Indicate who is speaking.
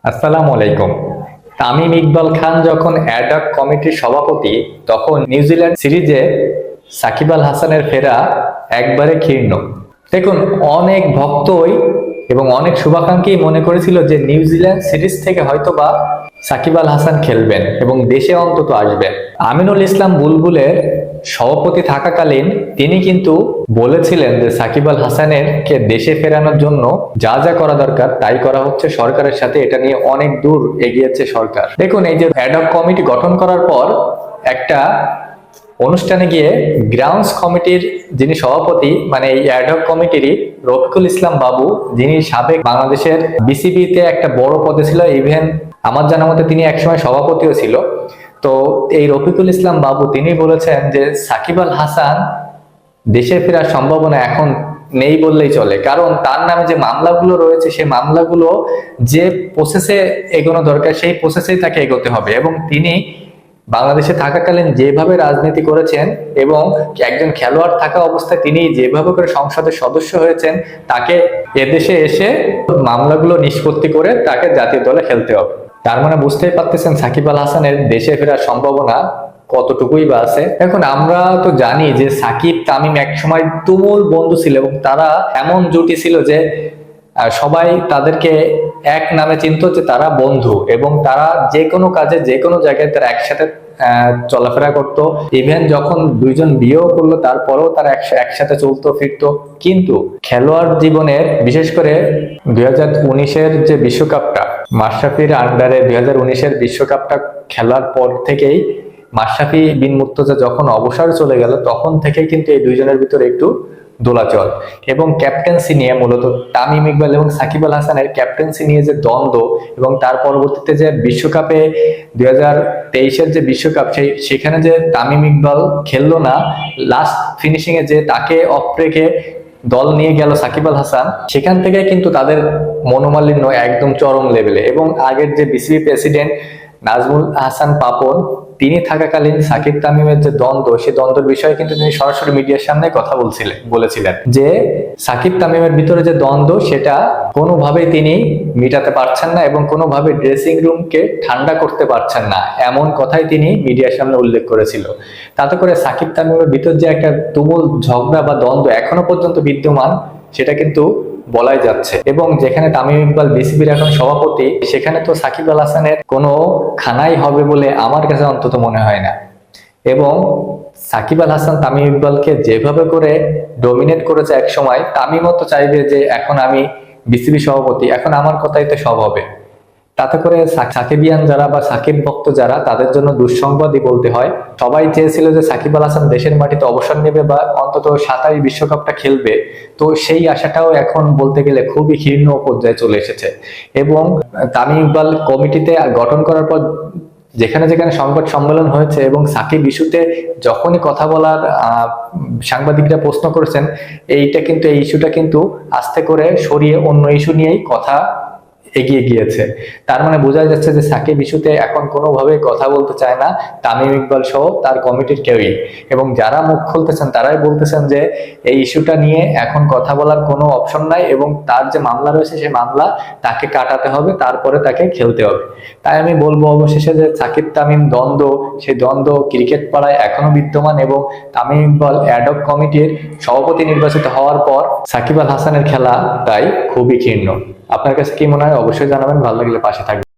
Speaker 1: আসসালামু আলাইকুম। তামিম ইকবাল খান যখন অ্যাডহক কমিটির সভাপতি, তখন নিউজিল্যান্ড সিরিজে সাকিব আল হাসানের ফেরা একবারে ক্ষীণ। দেখুন, অনেক ভক্তই এবং অনেক শুভাকাঙ্ক্ষী মনে করেছিল যে নিউজিল্যান্ড সিরিজ থেকে হয়তোবা সাকিব আল হাসান খেলবেন এবং দেশে অন্তত আসবেন। আমিনুল ইসলাম বুলবুলের সভাপতি থাকাকালীন তিনি কিন্তু বলেছিলেন যে সাকিব আল হাসানের কে দেশে ফেরানোর জন্য যা যা করা দরকার তাই করা হচ্ছে সরকারের সাথে। এটা নিয়ে অনেক দূর এগিয়েছে সরকার। দেখুন, এই যে অ্যাডহক কমিটি গঠন করার পর একটা অনুষ্ঠানে গিয়ে গ্রাউন্ডস কমিটির যিনি সভাপতি, মানে এই অ্যাডহক কমিটিরই রফিকুল ইসলাম বাবু, যিনি সাবেক বাংলাদেশের বিসিবিতে একটা বড় পদে ছিল, ইভেন আমার জানা মতে তিনি একসময় সভাপতিও ছিল। তো এই রফিকুল ইসলাম বাবু তিনি বলেছেন যে সাকিব আল হাসান দেশে ফেরার সম্ভাবনা এখন নেই বললেই চলে, কারণ তার নামে যে মামলাগুলো রয়েছে সেই মামলাগুলো যে প্রসেসে এগোনো দরকার সেই প্রসেসেই তাকে এগোতে হবে। এবং তিনি বাংলাদেশে থাকাকালীন যেভাবে রাজনীতি করেছেন এবং একজন খেলোয়াড় থাকা অবস্থায় তিনি যেভাবে করে সংসদের সদস্য হয়েছেন, তাকে এদেশে এসে মামলাগুলো নিষ্পত্তি করে তাকে জাতীয় দলে খেলতে হবে। তার মানে বুঝতেই পারতেছেন সাকিব আল হাসানের দেশে ফেরার সম্ভাবনা কতটুকুই বা আছে। এখন আমরা তো জানি যে সাকিব তামিম একসময় তুমুল বন্ধু ছিল এবং তারা এমন জুটি ছিল যে সবাই তাদেরকে এক নামে চিনতো যে তারা বন্ধু, এবং তারা যে কোনো কাজে যে কোনো জায়গায় তারা একসাথে চলাফেরা করতো। ইভেন যখন দুইজন বিয়েও করলো তারপরেও তারা একসাথে চলতো ফিরতো। কিন্তু খেলোয়াড় জীবনের বিশেষ করে 2019-এর যে বিশ্বকাপটা, মাশরাফির আন্ডারে 2019-এর বিশ্বকাপটা খেলার পর থেকেই মাশরাফি বিন মুর্তজা যখন অবসর চলে গেল, তখন থেকে কিন্তু এই দুইজনের ভিতরে একটু দোলাচল এবং ক্যাপ্টেন্সি নিয়ে, মূলত তামিম ইকবাল এবং সাকিব আল হাসানের ক্যাপ্টেন্সি নিয়ে যে দ্বন্দ্ব, এবং তার পরবর্তীতে যে বিশ্বকাপে 2023-এর যে বিশ্বকাপ সেখানে যে তামিম ইকবাল খেললো না, লাস্ট ফিনিশিং এ যে তাকে অফ রেখে দল নিয়ে গেল সাকিব আল হাসান, সেখান থেকে কিন্তু তাদের মনোমালিন্য একদম চরম লেভেলে। এবং আগের যে বিসিবি প্রেসিডেন্ট নাজমুল হাসান পাপন, তিনি থাকাকালীন সাকিব তামিমের যে দ্বন্দ্ব, সেই দ্বন্দ্বের বিষয়ে কিন্তু তিনি সরাসরি মিডিয়ার সামনে কথা বলেছিলেন যে সাকিব তামিমের ভিতরে যে দ্বন্দ্ব সেটা কোনোভাবেই তিনি মিটাতে পারছেন না এবং কোনোভাবে ড্রেসিং রুমকে ঠান্ডা করতে পারছেন না, এমন কথাই তিনি মিডিয়ার সামনে উল্লেখ করেছিল। তাতে করে সাকিব তামিমের ভিতর যে একটা তুমুল ঝগড়া বা দ্বন্দ্ব এখনো পর্যন্ত বিদ্যমান, সেটা কিন্তু বলাই যাচ্ছে। এবং যেখানে তামিম ইকবাল বিসিবির এখন সভাপতি, সেখানে তো সাকিব আল হাসানের কোনো খানাই হবে বলে আমার কাছে অন্তত মনে হয় না। এবং সাকিব আল হাসান তামিম ইকবালকে যেভাবে করে ডমিনেট করেছে এক সময়, তামিমও তো চাইবে যে এখন আমি বিসিবি সভাপতি, এখন আমার কথাই তো সব হবে। তাতে করে সাকিবিয়ান যারা বা সাকিব ভক্ত যারা, তাদের জন্য দুঃসংবাদই বলতে হয়। সবাই চেয়েছিল যে সাকিব আল হাসান দেশের মাটিতে অবসর নেবে বা অন্তত 27 বিশ্বকাপটা খেলবে, তো সেই আশাটাও এখন বলতে গেলে খুবই ক্ষীণ পর্যায়ে চলে এসেছে। এবং তামিম ইকবাল কমিটিতে গঠন করার পর যেখানে যেখানে সংবাদ সম্মেলন হয়েছে এবং সাকিব ইস্যুতে যখনই কথা বলার সাংবাদিকরা প্রশ্ন করেছেন, এই ইস্যুটা কিন্তু আস্তে করে সরিয়ে অন্য ইস্যু নিয়েই কথা এগিয়ে গিয়েছে। তার মানে বোঝা যাচ্ছে যে সাকিব ইস্যুতে এখন কোনোভাবে কথা বলতে চায় না তামিম ইকবাল সহ তার কমিটির কেউই। এবং যারা মুখ খুলতেছেন তারাই বলতেছেন যে এই ইস্যুটা নিয়ে এখন কথা বলার কোনো অপশন নাই, এবং তার যে মামলা রয়েছে সেই মামলা তাকে কাটাতে হবে, তারপরে তাকে খেলতে হবে। তাই আমি বলবো অবশেষে যে সাকিব তামিম দ্বন্দ্ব, সেই দ্বন্দ্ব ক্রিকেট পাড়ায় এখনো বিদ্যমান, এবং তামিম ইকবাল অ্যাডহক কমিটির সভাপতি নির্বাচিত হওয়ার পর সাকিব আল হাসানের খেলা তাই খুবই ক্ষীণ। আপনার কাছে কি মনে হয় অবশ্যই জানাবেন, ভালো লাগলে পাশে থাকবেন।